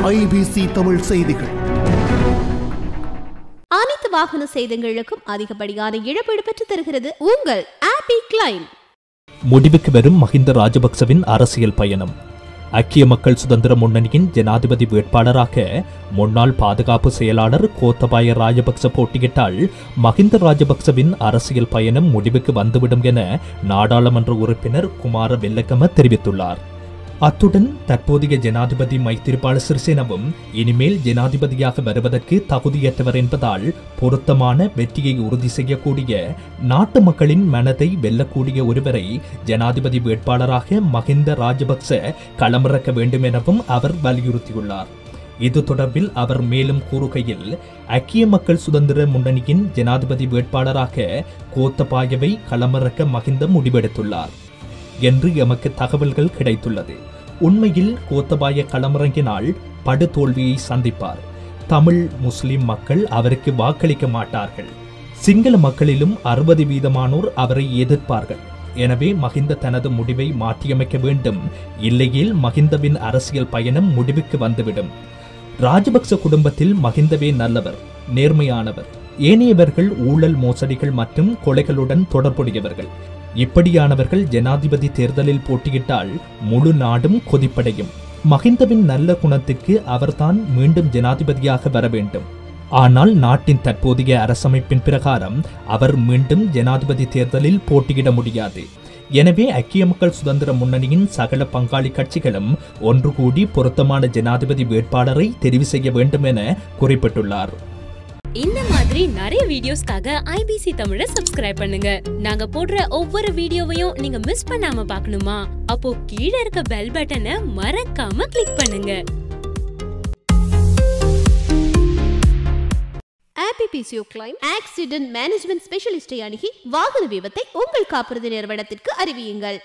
IBC Tamil செய்திகள். அனைத்து வாகன சேதங்களுக்கும் அதிகப்படியான இழப்பீடு பெற்று தருகிறது உங்கள் ஆப்பி கிளைம். முடிவுக்கு வரும் மஹிந்த ராஜபக்சவின் அரசியல் பயணம். ஐக்கிய மக்கள் சுதந்திர முன்னணியின் ஜனாதிபதி வேட்பாளராக முன்னாள் பாதுகாப்பு செயலாளர் கோத்தபாய ராஜபக்ச போட்டியிட்டால் மஹிந்த ராஜபக்சவின் அரசியல் பயணம் முடிவுக்கு வந்துவிடும் என நாடாளுமன்ற உறுப்பினர் குமார வெல்லகம தெரிவித்துள்ளார். அத்துடன் தற்போதைய ஜனாதிபதி மைத்திரிபால சிறிசேனவும் இனிமேல் ஜனாதிபதியாக வருவதற்கு தகுதியற்றவர் என்பதால் பொருத்தமான வெற்றியை உறுதி செய்யக்கூடிய நாட்டு மக்களின் மனதை வெல்லக்கூடிய ஒருவரை ஜனாதிபதி வேட்பாளராக மஹிந்த ராஜபக்ச களமிறக்க வேண்டும் எனவும் அவர் வலியுறுத்தியுள்ளார். இது தொடர்பில் அவர் மேலும் கூறுகையில், ஐக்கிய மக்கள் சுதந்திர முன்னணியின் ஜனாதிபதி வேட்பாளராக கோத்தபாயவை களமிறக்க மஹிந்த முடிவெடுத்துள்ளார் என்று எமக்கு தகவல்கள் கிடைத்துள்ளது. உண்மையில் கோத்தபாய களமிறங்கினால் படுதோல்வியை சந்திப்பார். தமிழ் முஸ்லிம் மக்கள் அவருக்கு வாக்களிக்க மாட்டார்கள். சிங்கள மக்களிலும் 60% அவரை எதிர்ப்பார்கள். எனவே மஹிந்த தனது முடிவை மாற்றியமைக்க வேண்டும். இல்லையேல் மஹிந்தவின் அரசியல் பயணம் முடிவுக்கு வந்துவிடும். ராஜபக்ச குடும்பத்தில் மஹிந்தவே நல்லவர், நேர்மையானவர். ஏனையவர்கள் ஊழல், மோசடிகள் மற்றும் கொலைகளுடன் தொடர்புடையவர்கள். இப்படியானவர்கள் ஜனாதிபதி தேர்தலில் போட்டியிட்டால் முழு நாடும் கொதிப்படையும். மஹிந்தவின் நல்ல குணத்துக்கு அவர்தான் மீண்டும் ஜனாதிபதியாக வர வேண்டும். ஆனால் நாட்டின் தற்போதைய அரசமைப்பின் பிரகாரம் அவர் மீண்டும் ஜனாதிபதி தேர்தலில் போட்டியிட முடியாது. எனவே ஐக்கிய மக்கள் சுதந்திர முன்னணியின் சகல பங்காளி கட்சிகளும் ஒன்று கூடி பொருத்தமான ஜனாதிபதி வேட்பாளரை தெரிவு செய்ய வேண்டும் என குறிப்பிட்டுள்ளார். இந்த மாதிரி நிறைய வீடியோஸ்க்காக IBC தமிழை சப்ஸ்கிரைப் பண்ணுங்க. நாங்க போடுற ஒவ்வொரு வீடியோவையும் நீங்க மிஸ் பண்ணாம பார்க்கணுமா? அப்போ கீழே இருக்க பெல் பட்டனை மறக்காம கிளிக் பண்ணுங்க. ஆப்பி PCO கிளைம் ஆக்சிடென்ட் மேனேஜ்மெண்ட் ஸ்பெஷலிஸ்டை அணுகி வாகன விபத்தை உங்கள் காப்புறுதி நிறுவனத்திற்கு அறிவியுங்கள்.